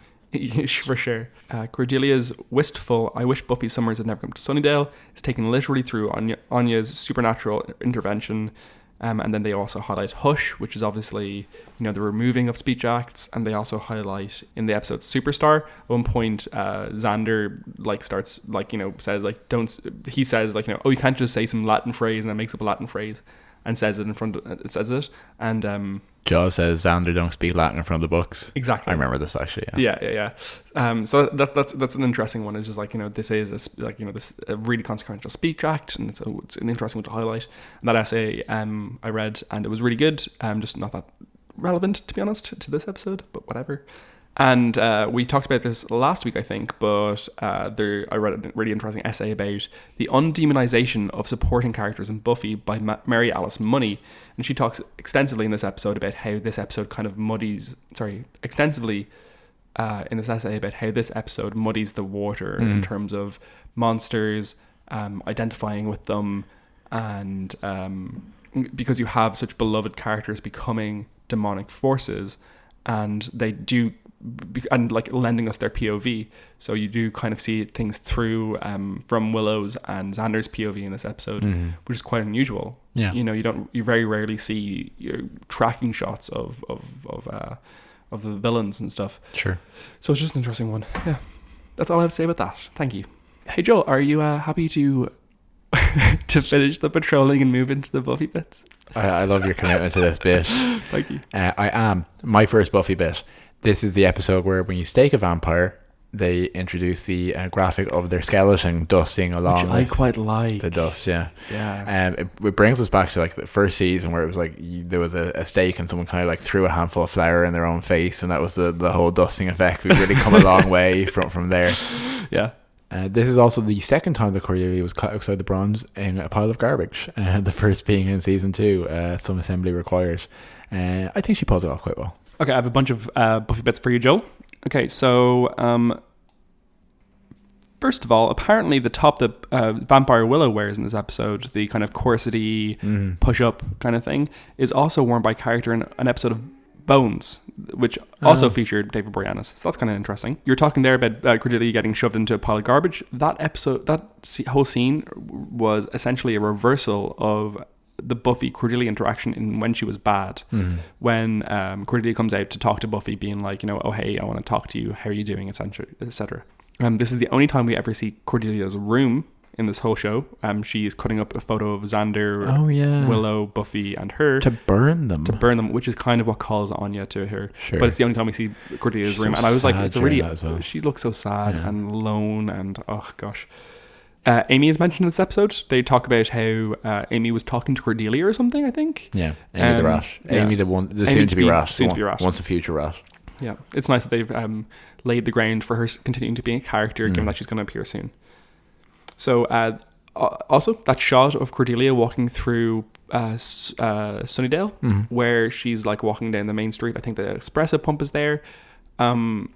For sure. Cordelia's wistful, I wish Buffy Summers had never come to Sunnydale, is taken literally through Anya's supernatural intervention. And then they also highlight Hush, which is obviously, the removing of speech acts. And they also highlight in the episode Superstar, at one point, Xander starts says don't. He says oh, you can't just say some Latin phrase, and then makes up a Latin phrase and says it in front of it. Says it, and Jaws says Xander don't speak Latin in front of the books. Exactly. I remember this actually. Yeah. So that's an interesting one. It's just this is this a really consequential speech act, and it's an interesting one to highlight. And that essay I read, and it was really good. Just not that relevant, to be honest, to this episode, but whatever. And we talked about this last week, I think, but I read a really interesting essay about the undemonization of supporting characters in Buffy by Mary Alice Money. And she talks extensively in this episode about how this episode kind of extensively in this essay about how this episode muddies the water in terms of monsters, identifying with them, and because you have such beloved characters becoming demonic forces, and they do... and lending us their POV, so you do kind of see things through from Willow's and Xander's POV in this episode, which is quite unusual. Yeah. You very rarely see tracking shots of the villains and stuff. Sure. So it's just an interesting one. Yeah. That's all I have to say about that. Thank you. Hey Joel, are you happy to finish the patrolling and move into the Buffy bits? I love your commitment to this bit. Thank you. I am. My first Buffy bit. This is the episode where when you stake a vampire, they introduce the graphic of their skeleton dusting along. Which I quite like. The dust, yeah. Yeah. It brings us back to like the first season where it was like there was a stake and someone kind of like threw a handful of flour in their own face, and that was the whole dusting effect. We've really come a long way from there. Yeah. This is also the second time that Cordelia was caught outside the bronze in a pile of garbage. The first being in season 2, Some Assembly Required. I think she pulls it off quite well. Okay, I have a bunch of Buffy bits for you, Joel. Okay, so first of all, apparently the top that Vampire Willow wears in this episode, the kind of corsety push-up kind of thing, is also worn by character in an episode of Bones, which also featured David Boreanaz. So that's kind of interesting. You're talking there about Cordelia getting shoved into a pile of garbage. That episode, whole scene was essentially a reversal of the Buffy-Cordelia interaction in When She Was Bad. When Cordelia comes out to talk to Buffy, being like, oh, hey, I want to talk to you. How are you doing, etc., etc. This is the only time we ever see Cordelia's room in this whole show. She is cutting up a photo of Xander, Willow, Buffy, and her to burn them, which is kind of what calls Anya to her. Sure. But it's the only time we see Cordelia's room, so and I was like, it's a really she looks so sad and lone, and oh gosh. Amy is mentioned in this episode. They talk about how Amy was talking to Cordelia or something, I think. Yeah, Amy the rat. Amy the one, the soon to be rat. Once a future rat. Yeah, it's nice that they've laid the ground for her continuing to be a character, given that she's going to appear soon. So, also, that shot of Cordelia walking through Sunnydale, where she's like walking down the main street. I think the espresso pump is there, and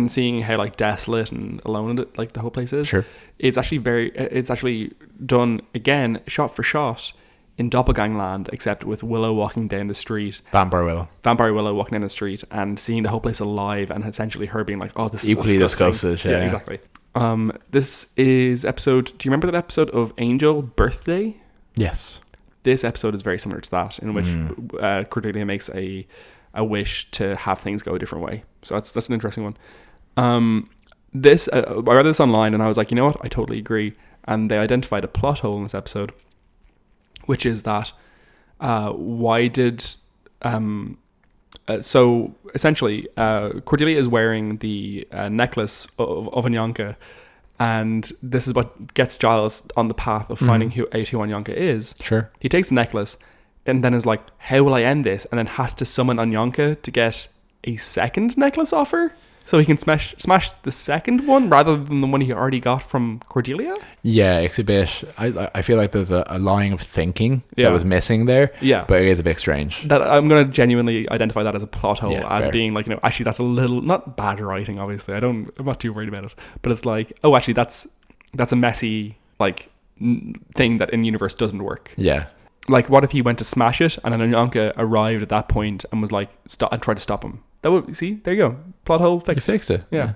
seeing how like desolate and alone it, like the whole place is. Sure, it's actually done again, shot for shot, in Doppelgangland, except with Willow walking down the street. Vampire Willow walking down the street and seeing the whole place alive, and essentially her being like, "Oh, this is equally disgusting." Yeah, exactly. This is episode. Do you remember that episode of Angel Birthday? Yes. This episode is very similar to that, in which Cordelia makes a wish to have things go a different way. So that's an interesting one. I read this online and I was like, you know what? I totally agree. And they identified a plot hole in this episode, which is that why did so essentially Cordelia is wearing the necklace of Anyanka, and this is what gets Giles on the path of finding who Anyanka is. Sure. He takes the necklace and then is like, how will I end this? And then has to summon Anyanka to get a second necklace off her, so he can smash the second one rather than the one he already got from Cordelia. Yeah, it's a bit. I feel like there's a line of thinking that was missing there. Yeah, but it is a bit strange. That I'm going to genuinely identify that as a plot hole, as fair. being like, actually that's a little not bad writing. Obviously, I'm not too worried about it. But it's like, oh, actually that's a messy like thing that in universe doesn't work. Yeah. Like, what if he went to smash it and then Anyanka arrived at that point and was like, stop, and tried to stop him? That would, see, there you go. Plot hole fixed. You fixed it. Yeah.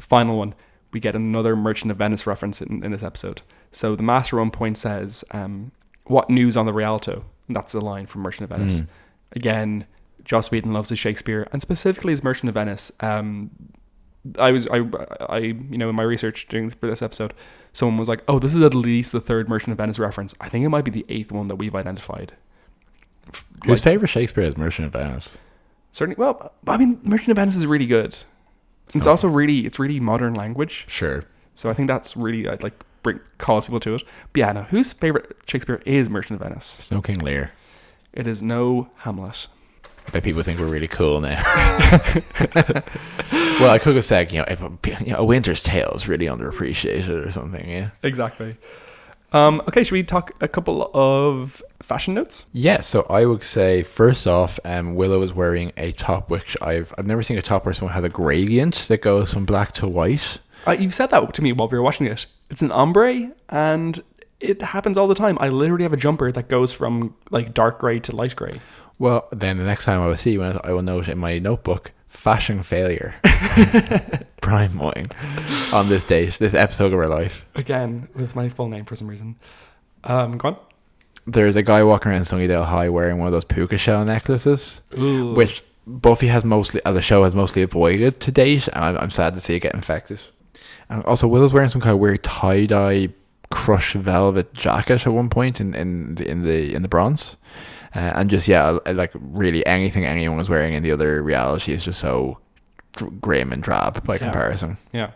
Final one. We get another Merchant of Venice reference in this episode. So the Master at one point says, what news on the Rialto? And that's the line from Merchant of Venice. Again, Joss Whedon loves his Shakespeare, and specifically his Merchant of Venice. I in my research for this episode, someone was like, oh, this is at least the third Merchant of Venice reference. I think it might be the 8th one that we've identified. Whose favourite Shakespeare is Merchant of Venice? Certainly. Well, I mean, Merchant of Venice is really good. It's also really modern language. Sure. So I think that's really, I'd like cause people to it. But yeah, no, whose favourite Shakespeare is Merchant of Venice? It's no King Lear. It is no Hamlet. I bet people think we're really cool now. Well, I could have said, A Winter's Tale is really underappreciated or something, yeah. Exactly. Okay, should we talk a couple of fashion notes? Yeah, so I would say, first off, Willow is wearing a top which I've never seen a top where someone has a gradient that goes from black to white. You've said that to me while we were watching it. It's an ombre, and it happens all the time. I literally have a jumper that goes from like dark grey to light grey. Well, then the next time I will see you, I will note in my notebook, fashion failure. Prime wine on this date, this episode of our life. Again, with my full name for some reason. Go on. there's a guy walking around Sunnydale High wearing one of those puka shell necklaces, which Buffy has mostly, as a show, has mostly avoided to date, and I'm sad to see it get infected. And also, Willow's wearing some kind of weird tie-dye crushed velvet jacket at one point in the bronze, and just like really anything anyone was wearing in the other reality is just so grim and drab by comparison. Yeah.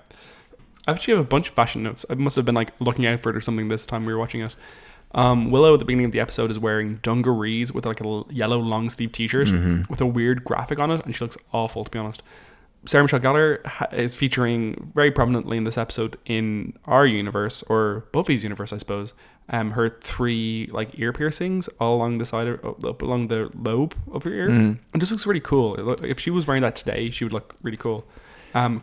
I actually have a bunch of fashion notes. I must have been like looking out for it or something this time we were watching it. Willow at the beginning of the episode is wearing dungarees with like a yellow long sleeve t-shirt with a weird graphic on it, and she looks awful, to be honest. Sarah Michelle Gellar is featuring very prominently in this episode in our universe, or Buffy's universe, I suppose. Her 3 like ear piercings all along the side up along the lobe of her ear, and just looks really cool. If she was wearing that today, she would look really cool.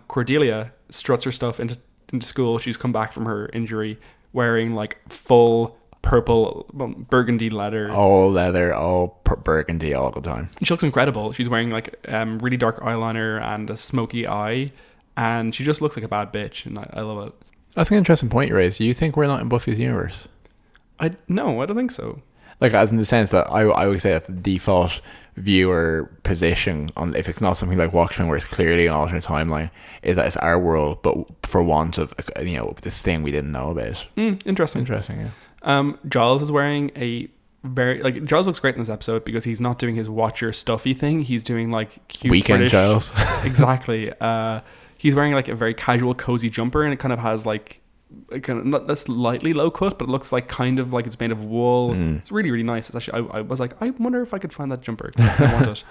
Cordelia struts her stuff into school. She's come back from her injury wearing like full purple burgundy leather, all burgundy all the time. She looks incredible. She's wearing like really dark eyeliner and a smoky eye, and she just looks like a bad bitch, and I love it. That's an interesting point you raised. You think we're not in Buffy's universe? No, I don't think so. Like, as in the sense that I would say that the default viewer position, on if it's not something like Watchmen where it's clearly an alternate timeline, is that it's our world, but for want of this thing we didn't know about. Interesting, yeah. Giles is wearing a very Giles looks great in this episode because he's not doing his watch your stuffy thing. He's doing like cute weekend British, Giles. Exactly. He's wearing like a very casual, cozy jumper, and it kind of has like kind of not that's slightly low cut, but it looks like kind of like it's made of wool. It's really, really nice. It's actually I was like, I wonder if I could find that jumper. I want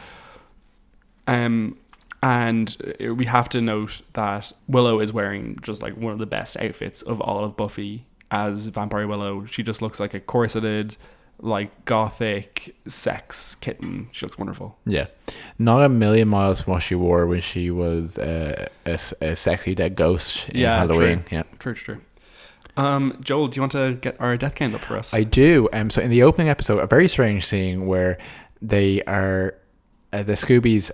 it. And we have to note that Willow is wearing just like one of the best outfits of all of Buffy as Vampire Willow. She just looks like a corseted, like gothic sex kitten. She looks wonderful. Yeah, not a million miles from what she wore when she was a sexy dead ghost in Halloween. True. Joel, do you want to get our death count up for us? I do. So in the opening episode, a very strange scene where they are the Scoobies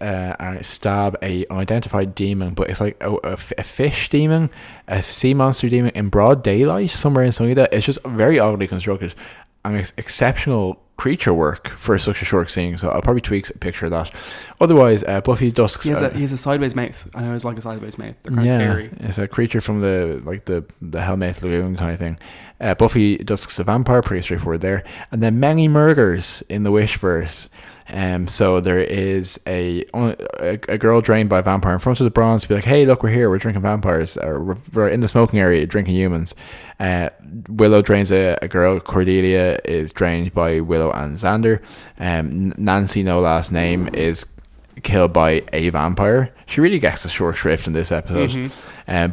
stab a unidentified demon, but it's like a fish demon, a sea monster demon in broad daylight somewhere in Sunnydale. It's just very oddly constructed and exceptional creature work for such a short scene, so I'll probably tweak a picture of that. Otherwise, Buffy Dusk's... He has a sideways mouth. I always like a sideways mouth. They're kind of scary. It's a creature from the Hellmouth Lagoon kind of thing. Buffy Dusk's a vampire, pretty straightforward there. And then many murders in the Wishverse. So there is a girl drained by a vampire in front of the bronze to be like, hey, look, we're here, we're drinking vampires, or we're in the smoking area drinking humans. Willow drains a girl. Cordelia is drained by Willow and Xander. Nancy, no last name, is killed by a vampire. She really gets a short shrift in this episode.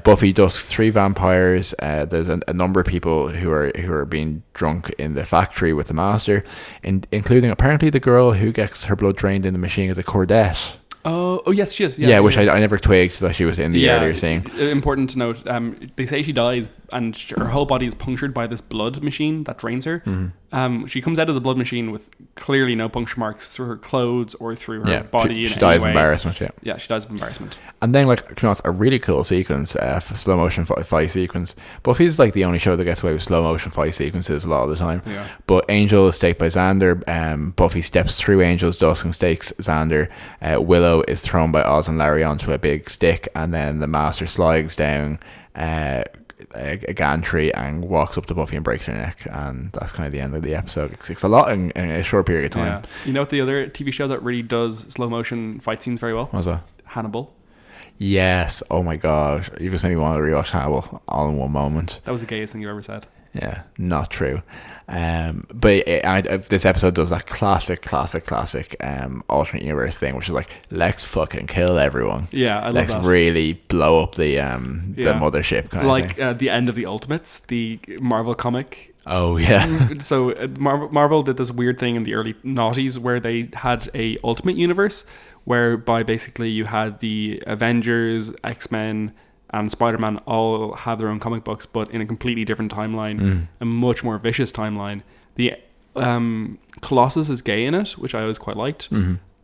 Buffy Dusk's 3 vampires. There's a number of people who are being drunk in the factory with the master, including apparently the girl who gets her blood drained in the machine is a Cordette. Oh yes, she is. Which I never twigged that she was in the earlier scene. Important to note, they say she dies and her whole body is punctured by this blood machine that drains her. She comes out of the blood machine with clearly no puncture marks through her clothes or through her body. She dies of embarrassment. Yeah, she dies of embarrassment. And then, like, to be honest, a really cool sequence, slow motion fight sequence. Buffy's like the only show that gets away with slow motion fight sequences a lot of the time. Yeah. But Angel is staked by Xander. Buffy steps through Angel's dusk and stakes Xander. Willow is thrown by Oz and Larry onto a big stick, and then the master slides down a gantry and walks up to Buffy and breaks her neck, and that's kind of the end of the episode. It's a lot in a short period of time. Yeah. You know what the other TV show that really does slow motion fight scenes very well? What's that? Hannibal. Yes. Oh my god, you just made me want to rewatch Hannibal all in one moment. That was the gayest thing you ever said. Yeah, not true. But this episode does that classic alternate universe thing, which is like, let's fucking kill everyone. Yeah, I love that. Let's really blow up the mothership kind of thing. Like the end of the Ultimates, the Marvel comic. Oh yeah. So Marvel did this weird thing in the early noughties where they had a Ultimate Universe, whereby basically you had the Avengers, X-Men, and Spider-Man all have their own comic books, but in a completely different timeline, a much more vicious timeline. The Colossus is gay in it, which I always quite liked,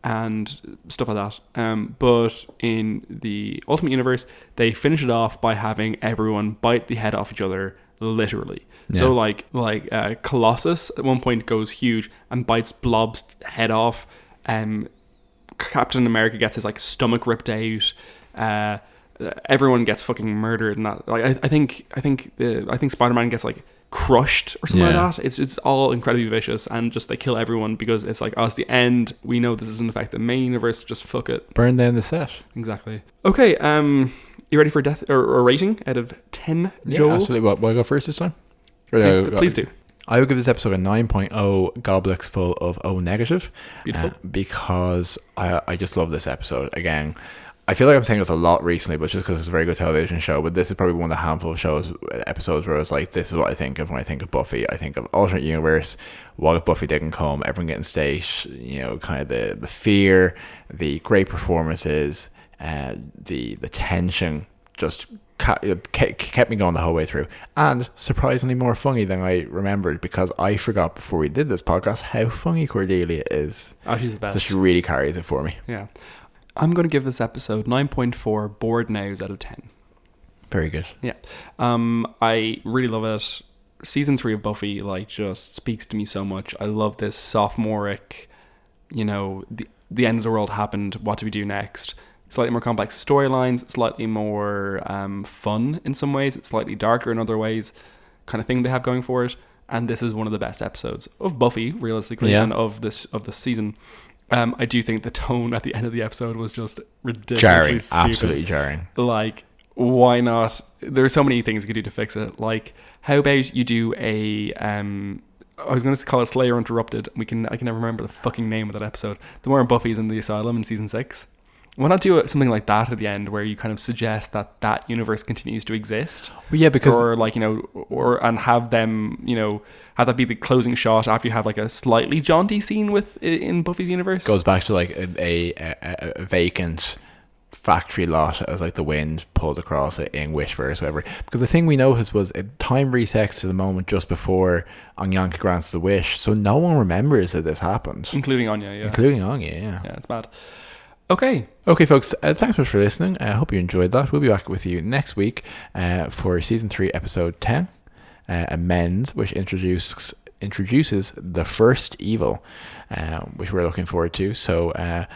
and stuff like that. But in the Ultimate Universe, they finish it off by having everyone bite the head off each other literally. So like Colossus at one point goes huge and bites Blob's head off. Captain America gets his like stomach ripped out. Everyone gets fucking murdered, and that, like I think Spider-Man gets like crushed or something like that. It's all incredibly vicious, and just they kill everyone because it's like, oh, it's the end. We know this doesn't affect the main universe. Just fuck it. Burn down the set. Exactly. Okay. You ready for death or rating out of 10? Joel? Yeah, absolutely. Will I go first this time? Please do. I would give this episode a 9.0 goblets full of O negative. Beautiful. Because I just love this episode. Again, I feel like I'm saying this a lot recently, but just because it's a very good television show. But this is probably one of the handful of episodes where I was like, this is what I think of when I think of Buffy. I think of alternate universe. What if Buffy didn't come? Everyone getting state. You know, kind of the fear, the great performances, the tension. Just kept me going the whole way through, and surprisingly more funny than I remembered, because I forgot before we did this podcast how funny Cordelia is. Oh, she's the best. So she really carries it for me. Yeah. I'm going to give this episode 9.4 bored nows out of 10. Very good. Yeah. I really love it. Season 3 of Buffy like just speaks to me so much. I love this sophomoric, you know, the end of the world happened, what do we do next? Slightly more complex storylines, slightly more fun in some ways, it's slightly darker in other ways, kind of thing they have going for it. And this is one of the best episodes of Buffy, realistically, and of this season. I do think the tone at the end of the episode was just ridiculously jarring, stupid. absolutely jarring. Like, why not? There are so many things you could do to fix it. Like, how about you do a I was going to call it Slayer Interrupted. I can never remember the fucking name of that episode. The one where Buffy's in the asylum in season 6. Why not do something like that at the end, where you kind of suggest that universe continues to exist? Well, yeah, because or like, you know, and have them, you know, have that be the closing shot after you have like a slightly jaunty scene in Buffy's universe. Goes back to like a vacant factory lot as like the wind pulls across it in Wishverse, whatever. Because the thing we noticed was time resets to the moment just before Anyanka grants the wish, so no one remembers that this happened, including Anya. Yeah, yeah, it's bad. Okay, folks. Thanks much for listening. I hope you enjoyed that. We'll be back with you next week for season 3, episode 10, Amends, which introduces the first evil, which we're looking forward to. So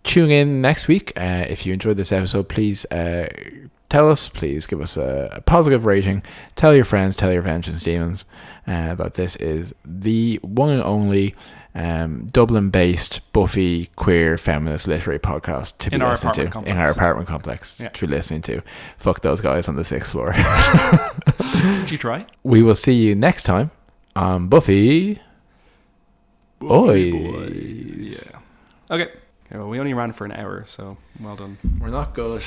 tune in next week. If you enjoyed this episode, please tell us. Please give us a positive rating. Tell your friends, tell your vengeance demons that this is the one and only Dublin-based Buffy queer feminist literary podcast to be listening to in our apartment complex to be listening to. Fuck those guys on the 6th floor. Did you try? We will see you next time on Buffy Boys. Yeah. Okay. Well, we only ran for an hour, so well done. We're not good.